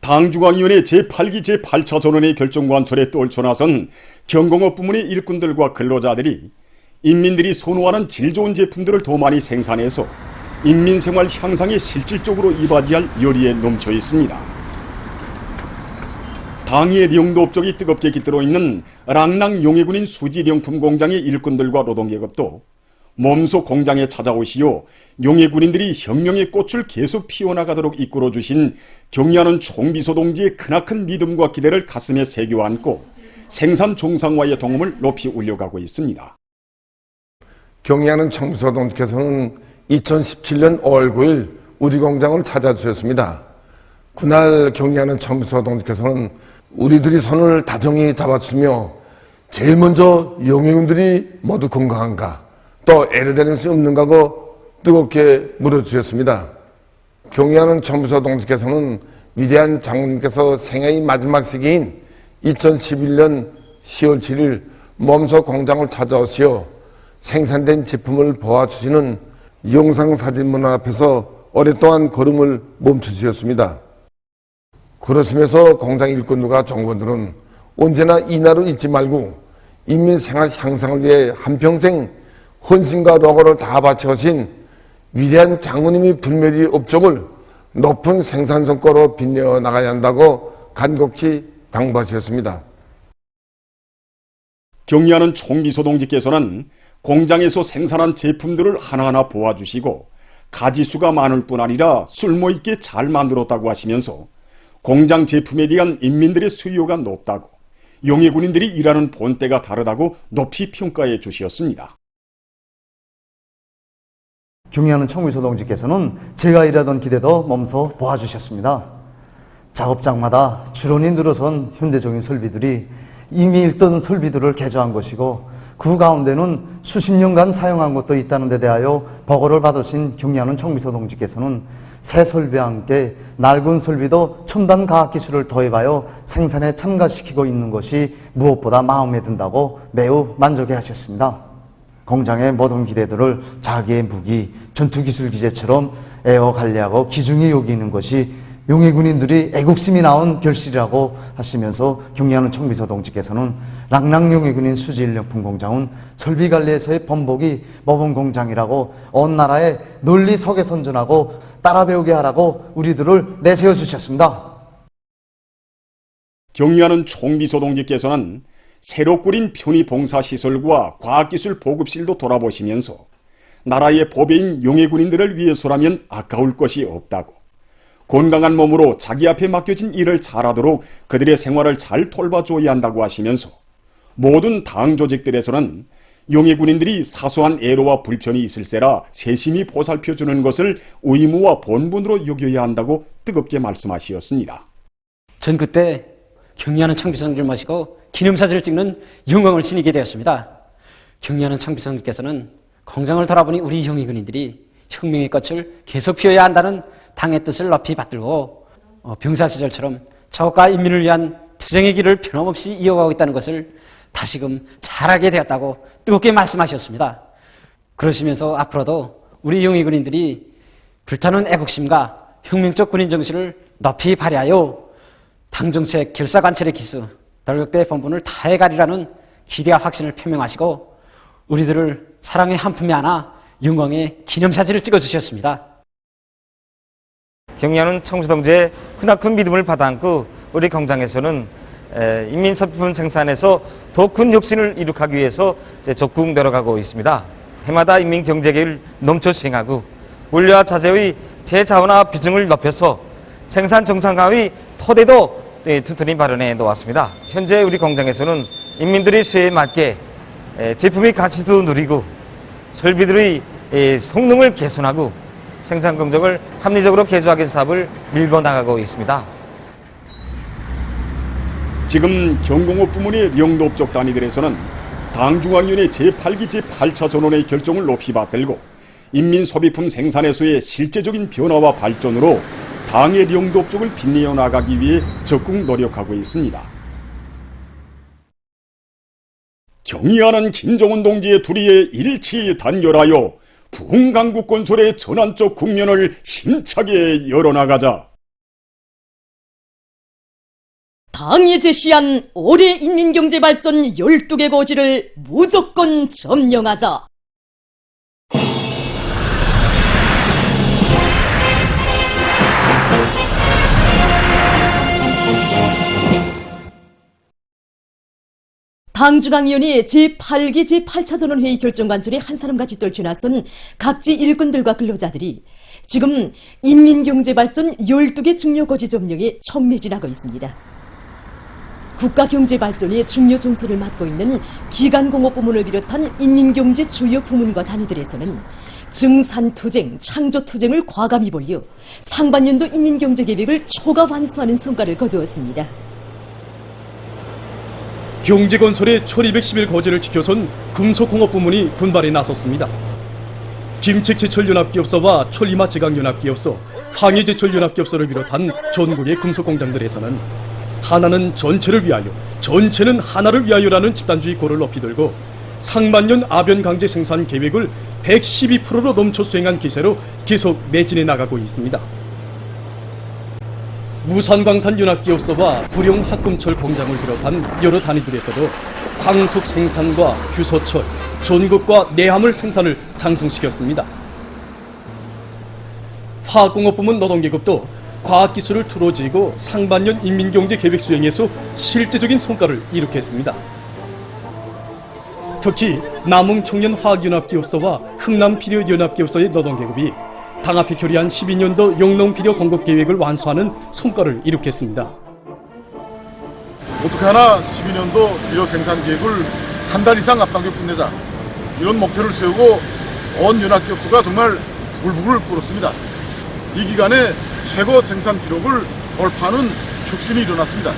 당중앙위원회 제8기 제8차 전원의 결정관철에 떨쳐나선 경공업 부문의 일꾼들과 근로자들이 인민들이 선호하는 질 좋은 제품들을 더 많이 생산해서 인민생활 향상에 실질적으로 이바지할 열의에 넘쳐 있습니다. 당의 령도 업적이 뜨겁게 깃들어 있는 랑랑 용해군인 수지령품 공장의 일꾼들과 노동계급도 몸소 공장에 찾아오시어 용해군인들이 혁명의 꽃을 계속 피워나가도록 이끌어주신 경리하는 총비서 동지의 크나큰 믿음과 기대를 가슴에 새겨 안고 생산 정상화의 동음을 높이 울려가고 있습니다. 경리하는 총비서 동지께서는 2017년 5월 9일 우리 공장을 찾아주셨습니다. 그날 경리하는 총비서 동지께서는 우리들이 손을 다정히 잡았으며 제일 먼저 용해군들이 모두 건강한가 또 애를 수 없는가고 뜨겁게 물어주셨습니다. 경의하는 총비서 동지께서는 위대한 장군님께서 생애의 마지막 시기인 2011년 10월 7일 몸소 공장을 찾아오시어 생산된 제품을 보아주시는 영상사진문 앞에서 오랫동안 걸음을 멈추셨습니다. 그러시면서 공장 일꾼들과 종업원들은 언제나 이 날을 잊지 말고 인민생활 향상을 위해 한평생 헌신과 노고를 다 바쳐오신 위대한 장군님의 불멸의 업적을 높은 생산 성과로 빛내어 나가야 한다고 간곡히 당부하셨습니다. 경리하는 총비서 동지께서는 공장에서 생산한 제품들을 하나하나 보아주시고 가지수가 많을 뿐 아니라 쓸모있게 잘 만들었다고 하시면서 공장 제품에 대한 인민들의 수요가 높다고 용해군인들이 일하는 본때가 다르다고 높이 평가해 주셨습니다. 경의하는 총비서 동지께서는 제가 일하던 기대도 몸소 보아주셨습니다. 작업장마다 주런이 늘어선 현대적인 설비들이 이미 있던 설비들을 개조한 것이고 그 가운데는 수십 년간 사용한 것도 있다는 데 대하여 보고를 받으신 경의하는 총비서 동지께서는 새 설비와 함께 낡은 설비도 첨단 과학기술을 더해봐요 생산에 첨가시키고 있는 것이 무엇보다 마음에 든다고 매우 만족해 하셨습니다. 공장의 모든 기대들을 자기의 무기, 전투기술 기재처럼 애워 관리하고 귀중히 여기는 것이 용해군인들이 애국심이 나온 결실이라고 하시면서 경의하는 총비서 동지께서는 랑랑 용해군인 수지인력품 공장은 설비관리에서의 본보기 모범공장이라고 온 나라에 널리 소개선전하고 따라 배우게 하라고 우리들을 내세워 주셨습니다. 경의하는 총비서 동지께서는 새로 꾸린 편의봉사시설과 과학기술 보급실도 돌아보시면서 나라의 보배인 용해군인들을 위해서라면 아까울 것이 없다고 건강한 몸으로 자기 앞에 맡겨진 일을 잘하도록 그들의 생활을 잘 돌봐줘야 한다고 하시면서 모든 당 조직들에서는 용해군인들이 사소한 애로와 불편이 있을세라 세심히 보살펴주는 것을 의무와 본분으로 여겨야 한다고 뜨겁게 말씀하셨습니다. 전 그때 경리하는 총비서를 모시고 기념사진을 찍는 영광을 지니게 되었습니다. 경리하는 총비서님께서는 공장을 돌아보니 우리 용해군인들이 혁명의 꽃을 계속 피워야 한다는 당의 뜻을 높이 받들고 병사 시절처럼 자국과 인민을 위한 투쟁의 길을 변함없이 이어가고 있다는 것을 다시금 잘하게 되었다고 뜨겁게 말씀하셨습니다. 그러시면서 앞으로도 우리 용해군인들이 불타는 애국심과 혁명적 군인 정신을 높이 발휘하여 당정책 결사관철의 기수 돌격대 본분을 다해가리라는 기대와 확신을 표명하시고 우리들을 사랑의 한 품에 안아 영광의 기념사진을 찍어주셨습니다. 경의하는 총비서 동지의 크나큰 믿음을 받아안고 우리 공장에서는 인민서품 생산에서 더 큰 혁신을 이룩하기 위해서 적극 노력하고 있습니다. 해마다 인민경제계를 넘쳐 수행하고 원료와 자재의 재자원화 비중을 높여서 생산 정상화의 토대도 튼튼히 마련해 놓았습니다. 현재 우리 공장에서는 인민들의 수요에 맞게 제품의 가치도 누리고 설비들의 성능을 개선하고 생산 공정을 합리적으로 개조하기 위한 사업을 밀고 나가고 있습니다. 지금 경공업 부문의 령도 업적 단위들에서는 당중앙위원회 제8기 제8차 전원의 결정을 높이 받들고 인민소비품 생산에서의 실제적인 변화와 발전으로 당의 령도 업적을 빛내어 나가기 위해 적극 노력하고 있습니다. 경의하는 김정은 동지의 둘이의 일치 단결하여 부흥강국 건설의 전환적 국면을 힘차게 열어나가자. 당이 제시한 올해 인민경제발전 12개 고지를 무조건 점령하자. 당중앙위원회 제8기 제8차전원회의 결정관철에 한 사람같이 떨쳐 나선 각지 일꾼들과 근로자들이 지금 인민경제발전 12개 중요고지 점령에 촉매진하고 있습니다. 국가경제발전의 중요 전선을 맡고 있는 기간공업부문을 비롯한 인민경제 주요 부문과 단위들에서는 증산투쟁, 창조투쟁을 과감히 벌여 상반년도 인민경제계획을 초과 완수하는 성과를 거두었습니다. 경제건설의 1210일 거제를 지켜선 금속공업부문이 분발에 나섰습니다. 김책제철연합기업소와 철이마제강연합기업소, 황해제철연합기업소를 비롯한 전국의 금속공장들에서는 하나는 전체를 위하여, 전체는 하나를 위하여라는 집단주의 고를 높이 들고 상반년 아변강제 생산 계획을 112%로 넘쳐 수행한 기세로 계속 매진해 나가고 있습니다. 무산광산연합기업소와 불용학금철 공장을 비롯한 여러 단위들에서도 광속 생산과 규소철, 전극과 내화물 생산을 장성시켰습니다. 화학공업부문 노동계급도 과학기술을 투로지고 상반년 인민경제계획 수행에서 실제적인 성과를 이룩했습니다. 특히 남흥청년화학연합기업소와 흥남필요연합기업소의 노동계급이 당합해 결의한 12년도 영농필요 공급계획을 완수하는 성과를 이룩했습니다. 어떻게 하나 12년도 비료 생산 계획을 한 달 이상 앞당겨 끝내자, 이런 목표를 세우고 온 연합기업소가 정말 부글부글 끓었습니다. 이 기간에 최고 생산 기록을 돌파하는 혁신이 일어났습니다.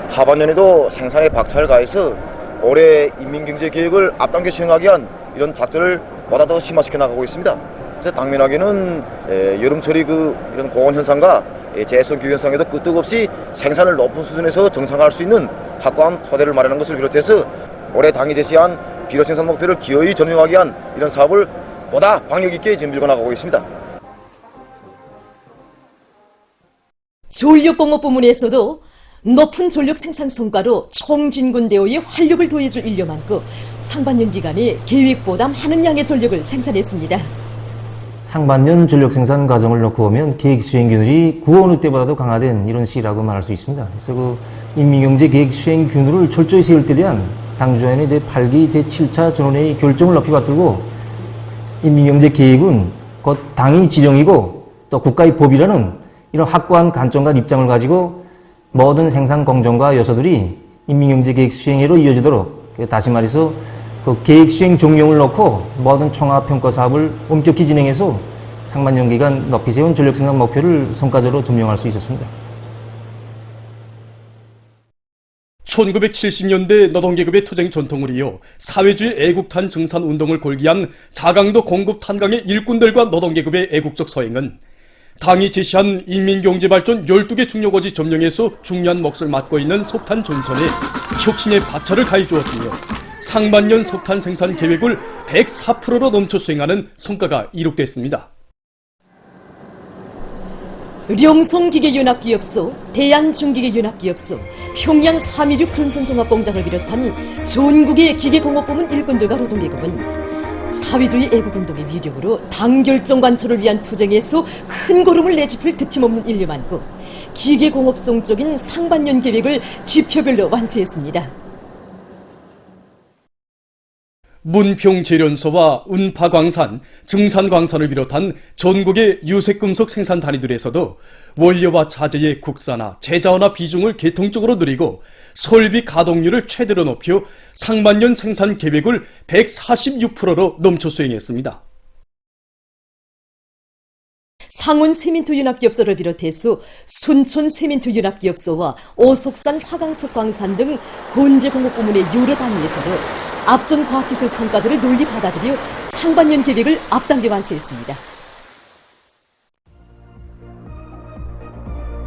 하반년에도 생산에 박차를 가해서 올해 인민경제계획을 앞당겨 수행하기 위한 이런 작전을 보다 더 심화시켜 나가고 있습니다. 그래서 당면하게는 여름철이 이런 고온 현상과 재해성 기후 현상에도 끄떡없이 생산을 높은 수준에서 정상화할 수 있는 확고한 토대를 마련한 것을 비롯해서 올해 당이 제시한 비료 생산 목표를 기어이 점령하기 위한 이런 사업을 보다 박력 있게 지금 밀고 나가고 있습니다. 전력공업부문에서도 높은 전력 생산 성과로 총진군대오에 활력을 더해줄 인력 많고 상반년 기간에 계획보다 많은 양의 전력을 생산했습니다. 상반년 전력 생산 과정을 놓고 보면 계획 수행 균율이 그 어느 때보다도 강화된 이런 시기라고 말할 수 있습니다. 그래서 그 인민경제 계획 수행 균율을 철저히 세울 때 대한 당주연의 제8기 제7차 전원회의 결정을 높이 받들고 인민경제 계획은 곧 당이 지정이고 또 국가의 법이라는 이런 확고한 관점과 입장을 가지고 모든 생산 공정과 요소들이 인민경제 계획 수행으로 이어지도록, 다시 말해서 그 계획 수행 종용을 놓고 모든 총합평가 사업을 엄격히 진행해서 상반년 기간 높이 세운 전력 생산 목표를 성과적으로 점령할 수 있었습니다. 1970년대 노동계급의 투쟁 전통을 이어 사회주의 애국탄 증산 운동을 골기한 자강도 공급 탄강의 일꾼들과 노동계급의 애국적 서행은 당이 제시한 인민경제발전 12개 중요고지 점령에서 중요한 몫을 맡고 있는 석탄 전선에 혁신의 박차를 가해주었으며 상반년 석탄 생산 계획을 104%로 넘쳐 수행하는 성과가 이룩됐습니다. 령송기계연합기업소, 대한중기계연합기업소, 평양 326 전선종합공장을 비롯한 전국의 기계공업부문 일꾼들과 노동계급은 사회주의 애국운동의 위력으로 당결정 관철을 위한 투쟁에서 큰 걸음을 내짚을 드팀없는 인류 많고 기계공업성적인 상반년 계획을 지표별로 완수했습니다. 문평재련소와 은파광산, 증산광산을 비롯한 전국의 유색금속 생산 단위들에서도 원료와 자재의 국산화, 재자원화 비중을 계통적으로 늘리고 설비 가동률을 최대로 높여 상반년 생산 계획을 146%로 넘쳐 수행했습니다. 상온 세민토연합기업소를 비롯해서 순천 세민토연합기업소와 오속산 화강석 광산 등 건재공업부문의 여러 단위에서도 앞선 과학기술 성과들을 논리 받아들여 상반년 계획을 앞당겨 완수했습니다.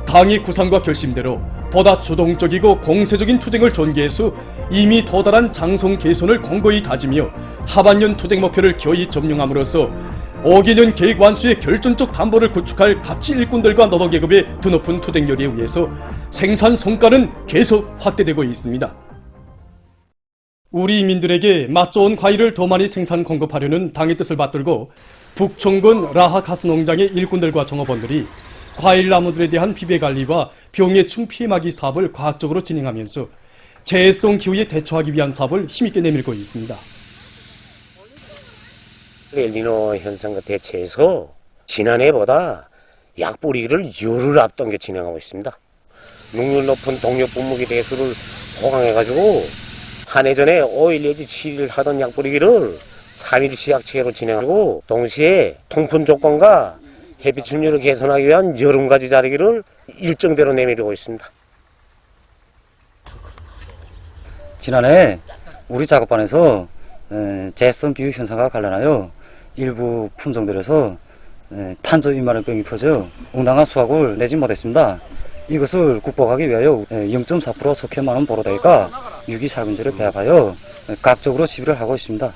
당의 구상과 결심대로 보다 주동적이고 공세적인 투쟁을 전개해서 이미 도달한 장성 개선을 공고히 다지며 하반년 투쟁 목표를 겨이 점령함으로써 어기는 계획 완수의 결정적 담보를 구축할 각지 일꾼들과 노동계급의 드높은 투쟁열에 의해서 생산 성과는 계속 확대되고 있습니다. 우리 인민들에게 맛 좋은 과일을 더 많이 생산 공급하려는 당의 뜻을 받들고 북촌군 라하 가스농장의 일꾼들과 종업원들이 과일 나무들에 대한 비배관리와 병해충 피해막이 사업을 과학적으로 진행하면서 재해성 기후에 대처하기 위한 사업을 힘있게 내밀고 있습니다. 엘니노 현상과 대처해서 지난해보다 약 뿌리기를 열흘 앞당겨 진행하고 있습니다. 능률 높은 동력 분무기 대수를 호강해가지고 한 해 전에 5일 내지 7일 하던 약 뿌리기를 3일치 약체로 진행하고 동시에 통풍 조건과 햇빛 충류를 개선하기 위한 여름가지 자르기를 일정대로 내밀고 있습니다. 지난해 우리 작업반에서 재해성 기후 현상과 관련하여 일부 품종들에서 탄저 이마름병이 퍼져 응당한 수확을 내지 못했습니다. 이것을 극복하기 위하여 0.4% 석회만원 보로대가 유기살균제를 배합하여 각적으로 시비를 하고 있습니다.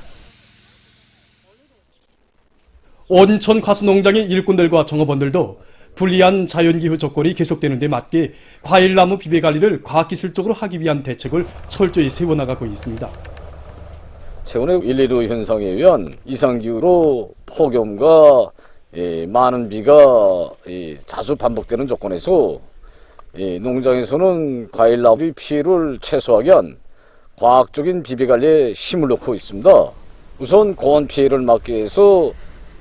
온천 가수농장의 일꾼들과 종업원들도 불리한 자연기후 조건이 계속되는 데 맞게 과일나무 비배관리를 과학기술적으로 하기 위한 대책을 철저히 세워나가고 있습니다. 최근에 일리로 현상에 의한 이상기후로 폭염과 많은 비가 자주 반복되는 조건에서 농장에서는 과일나무 피해를 최소화하기 위한 과학적인 비배관리에 힘을 넣고 있습니다. 우선 고온 피해를 막기 위해서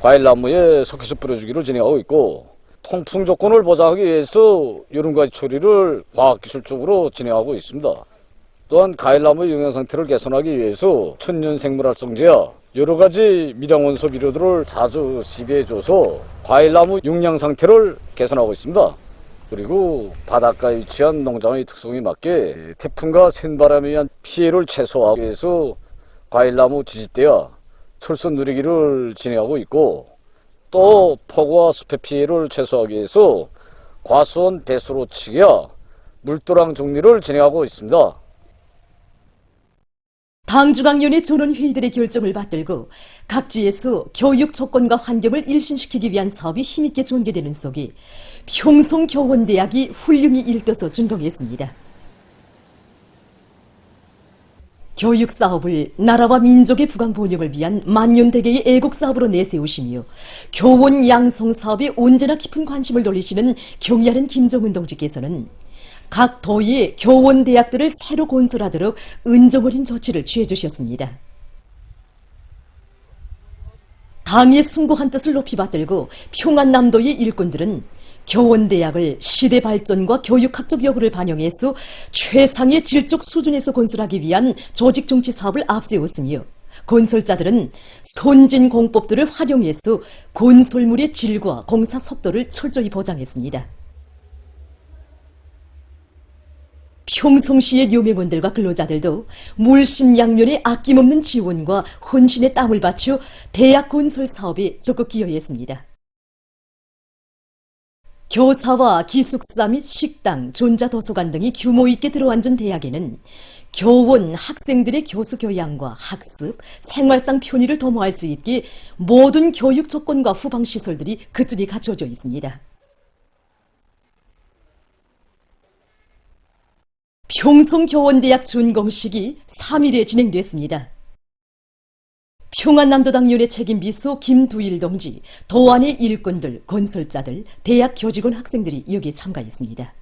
과일나무에 석회수 뿌려주기를 진행하고 있고, 통풍 조건을 보장하기 위해서 여름가지 처리를 과학기술적으로 진행하고 있습니다. 또한 과일나무의 영양 상태를 개선하기 위해서 천연생물활성제와 여러가지 밀양원소 비료들을 자주 시비해줘서 과일나무 용량 상태를 개선하고 있습니다. 그리고 바닷가에 위치한 농장의 특성에 맞게 태풍과 센바람에 의한 피해를 최소화하기 위해서 과일나무 지지대와 철선 누리기를 진행하고 있고, 또 폭우와 습해 피해를 최소화하기 위해서 과수원 배수로 치기와 물도랑 정리를 진행하고 있습니다. 당중앙위원회 전원회의들의 결정을 받들고 각지에서 교육 조건과 환경을 일신시키기 위한 사업이 힘있게 전개되는 속에 평송교원대학이 훌륭히 일떠서 준공했습니다. 교육 사업을 나라와 민족의 부강 번영을 위한 만년대계의 애국 사업으로 내세우시며 교원 양성 사업에 언제나 깊은 관심을 돌리시는 경의하는 김정은 동지께서는 각 도의 교원 대학들을 새로 건설하도록 은정어린 조치를 취해주셨습니다. 당의 숭고한 뜻을 높이 받들고 평안남도의 일꾼들은 교원대학을 시대 발전과 교육학적 요구를 반영해서 최상의 질적 수준에서 건설하기 위한 조직정치 사업을 앞세웠으며, 건설자들은 선진 공법들을 활용해서 건설물의 질과 공사 속도를 철저히 보장했습니다. 평성시의 유명원들과 근로자들도 물심양면의 아낌없는 지원과 헌신의 땀을 바쳐 대학 건설 사업에 적극 기여했습니다. 교사와 기숙사 및 식당, 전자도서관 등이 규모 있게 들어앉은 대학에는 교원, 학생들의 교수 교양과 학습, 생활상 편의를 도모할 수 있게 모든 교육 조건과 후방시설들이 그들이 갖춰져 있습니다. 평송교원대학 준공식이 3일에 진행됐습니다. 평안남도당위원회 책임비서 김두일 동지, 도안의 일꾼들, 건설자들, 대학 교직원 학생들이 여기에 참가했습니다.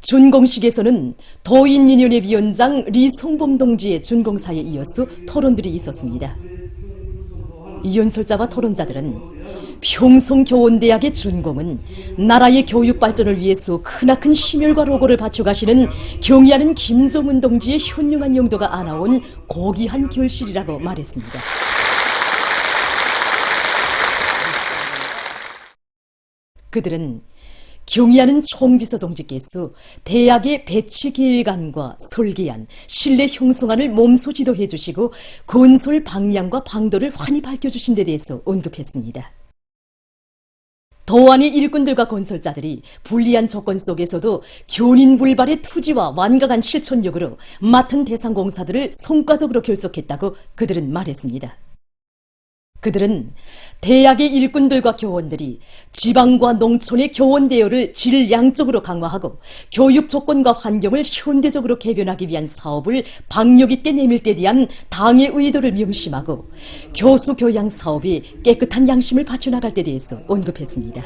준공식에서는 도인민연회 위원장 리성범 동지의 준공사에 이어서 토론들이 있었습니다. 연설자와 토론자들은 평송교원대학의 준공은 나라의 교육 발전을 위해서 크나큰 심혈과 노고를 바쳐가시는 경의하는 김정은 동지의 현명한 용도가 안아온 고귀한 결실이라고 말했습니다. 그들은 경의하는 총비서 동지께서 대학의 배치 계획안과 설계안, 실내 형성안을 몸소 지도해 주시고 건설 방향과 방도를 환히 밝혀주신 데 대해서 언급했습니다. 도안의 일꾼들과 건설자들이 불리한 조건 속에서도 견인불발의 투지와 완강한 실천력으로 맡은 대상 공사들을 성과적으로 결속했다고 그들은 말했습니다. 그들은 대학의 일꾼들과 교원들이 지방과 농촌의 교원 대여를 질 양적으로 강화하고 교육 조건과 환경을 현대적으로 개변하기 위한 사업을 박력 있게 내밀 때 대한 당의 의도를 명심하고 교수 교양 사업이 깨끗한 양심을 받쳐나갈 때 대해서 언급했습니다.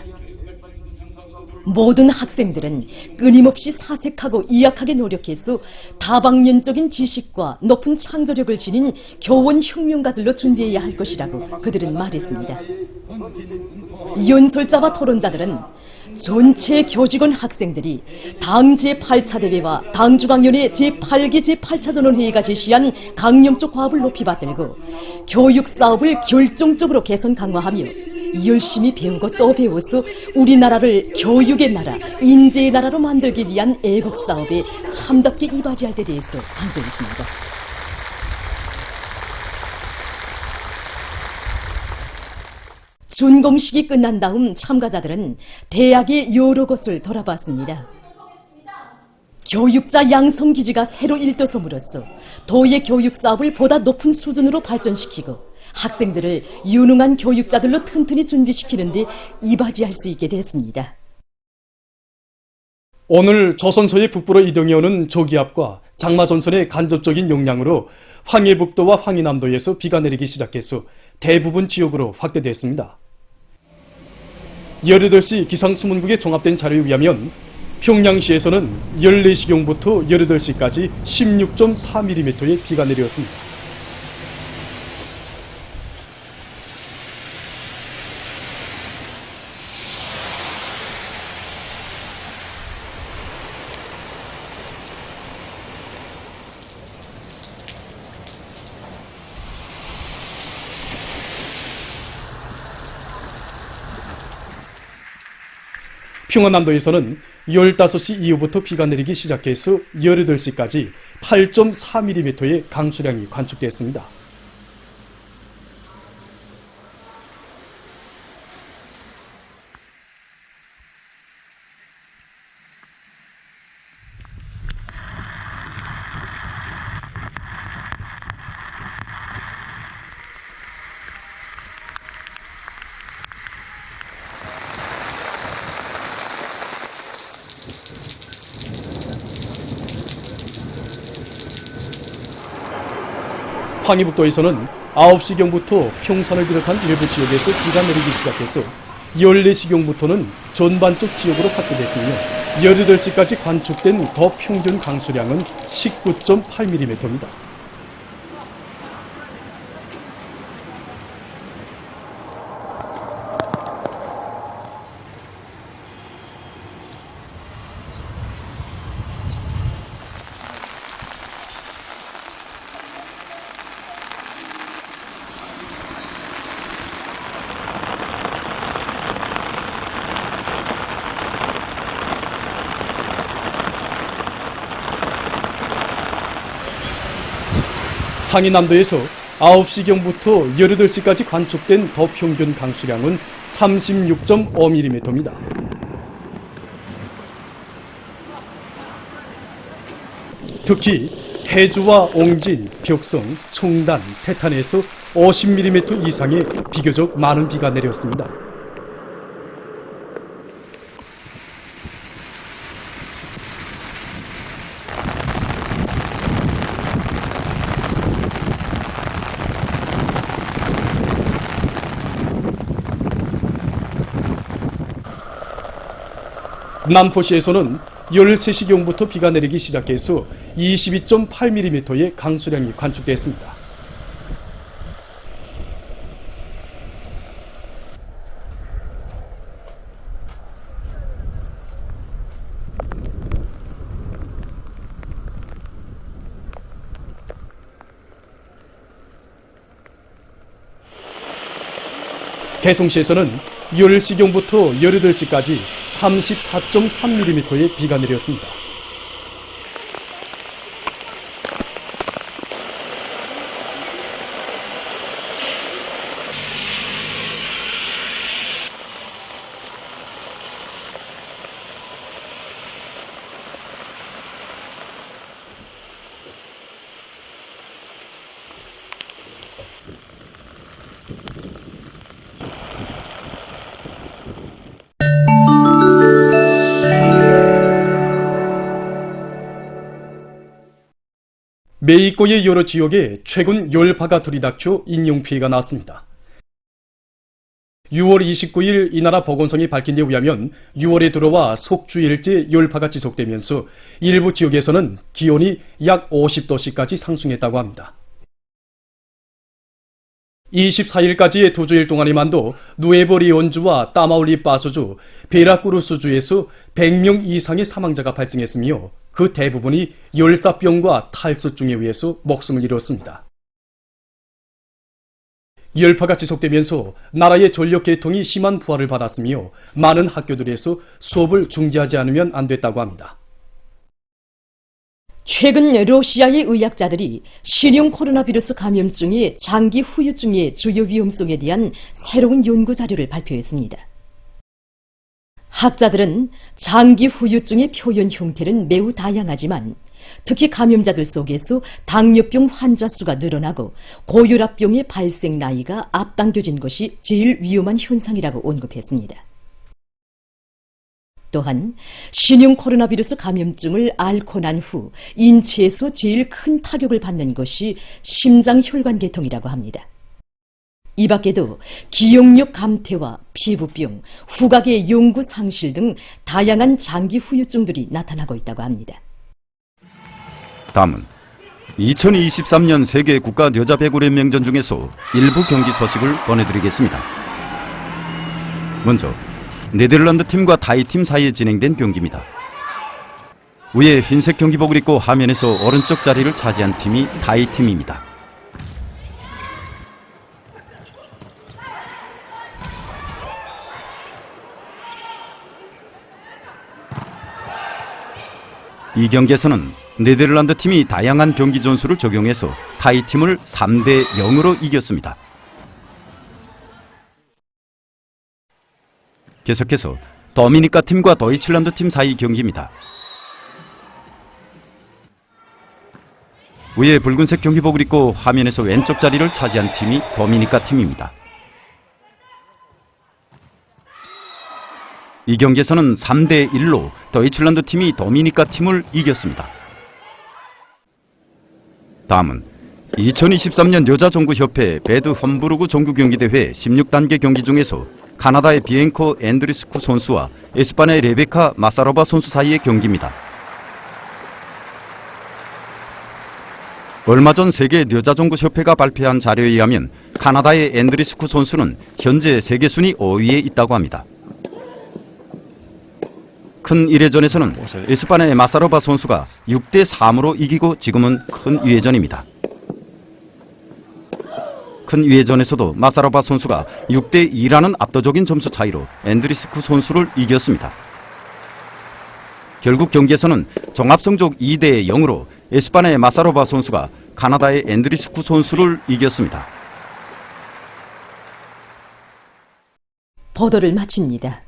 모든 학생들은 끊임없이 사색하고 이약하게 노력해서 다방면적인 지식과 높은 창조력을 지닌 교원 혁명가들로 준비해야 할 것이라고 그들은 말했습니다. 연설자와 토론자들은 전체 교직원 학생들이 당 제8차 대회와 당중앙위원회 제8기 제8차 전원회의가 제시한 강령적 과업을 높이 받들고 교육 사업을 결정적으로 개선 강화하며 열심히 배우고 또 배워서 우리나라를 교육의 나라, 인재의 나라로 만들기 위한 애국 사업에 참답게 이바지할 때 대해서 강조했습니다. 준공식이 끝난 다음 참가자들은 대학의 여러 곳을 돌아봤습니다. 교육자 양성 기지가 새로 일떠섬으로써 도의 교육 사업을 보다 높은 수준으로 발전시키고 학생들을 유능한 교육자들로 튼튼히 준비시키는 데 이바지할 수 있게 됐습니다. 오늘 조선소의 북부로 이동해오는 조기압과 장마전선의 간접적인 영향으로 황해북도와 황해남도에서 비가 내리기 시작해서 대부분 지역으로 확대됐습니다. 18시 기상수문국에 종합된 자료에 의하면 평양시에서는 14시경부터 18시까지 16.4mm의 비가 내렸습니다. 평안남도에서는 15시 이후부터 비가 내리기 시작해서 18시까지 8.4mm의 강수량이 관측됐습니다. 황해북도에서는 9시경부터 평산을 비롯한 일부 지역에서 비가 내리기 시작해서 14시경부터는 전반적 지역으로 확대됐으며 18시까지 관측된 더 평균 강수량은 19.8mm입니다. 황해남도에서 9시경부터 18시까지 관측된 더 평균 강수량은 36.5mm입니다. 특히 해주와 옹진, 벽성, 총단, 태탄에서 50mm 이상의 비교적 많은 비가 내렸습니다. 남포시에서는 13시경부터 비가 내리기 시작해서 22.8mm의 강수량이 관측됐습니다. 개송시에서는 10시경부터 18시까지 34.3mm의 비가 내렸습니다. 메이코의 여러 지역에 최근 열파가 들이닥쳐 인명피해가 났습니다. 6월 29일 이 나라 보건성이 밝힌 데 의하면 6월에 들어와 속주일째 열파가 지속되면서 일부 지역에서는 기온이 약 50도씨까지 상승했다고 합니다. 24일까지의 2주일 동안에만도 누에버리온주와 따마울리바소주, 베라쿠루스주에서 100명 이상의 사망자가 발생했으며 그 대부분이 열사병과 탈수증에 의해서 목숨을 잃었습니다. 열파가 지속되면서 나라의 전력 계통이 심한 부하를 받았으며 많은 학교들에서 수업을 중지하지 않으면 안 됐다고 합니다. 최근 러시아의 의학자들이 신형 코로나 바이러스 감염증의 장기 후유증의 주요 위험성에 대한 새로운 연구 자료를 발표했습니다. 학자들은 장기 후유증의 표현 형태는 매우 다양하지만 특히 감염자들 속에서 당뇨병 환자 수가 늘어나고 고혈압병의 발생 나이가 앞당겨진 것이 제일 위험한 현상이라고 언급했습니다. 또한 신형 코로나 바이러스 감염증을 앓고 난 후 인체에서 제일 큰 타격을 받는 것이 심장혈관 계통이라고 합니다. 이 밖에도 기억력 감퇴와 피부병, 후각의 연구 상실 등 다양한 장기 후유증들이 나타나고 있다고 합니다. 다음은 2023년 세계 국가 여자 배구 연맹전 중에서 일부 경기 소식을 보내드리겠습니다. 먼저 네덜란드 팀과 타이 팀 사이에 진행된 경기입니다. 위에 흰색 경기복을 입고 화면에서 오른쪽 자리를 차지한 팀이 타이 팀입니다. 이 경기에서는 네덜란드 팀이 다양한 경기 전술을 적용해서 타이 팀을 3대 0으로 이겼습니다. 계속해서 도미니카 팀과 도이칠란드 팀 사이 경기입니다. 위에 붉은색 경기복을 입고 화면에서 왼쪽 자리를 차지한 팀이 도미니카 팀입니다. 이 경기에서는 3대 1로 도이칠란드 팀이 도미니카 팀을 이겼습니다. 다음은 2023년 여자종구협회 배드 험부르그 종구경기대회 16단계 경기 중에서 카나다의 비엔코 앤드리스쿠 선수와 에스파냐의 레베카 마사로바 선수 사이의 경기입니다. 얼마 전 세계 여자종구협회가 발표한 자료에 의하면 카나다의 앤드리스쿠 선수는 현재 세계 순위 5위에 있다고 합니다. 큰 1회전에서는 에스파냐의 마사로바 선수가 6대 3으로 이기고 지금은 큰 2회전입니다. 큰 2회전에서도 마사로바 선수가 6대 2라는 압도적인 점수 차이로 앤드리스쿠 선수를 이겼습니다. 결국 경기에서는 종합성적 2대 0으로 에스파냐의 마사로바 선수가 카나다의 앤드리스쿠 선수를 이겼습니다. 보도를 마칩니다.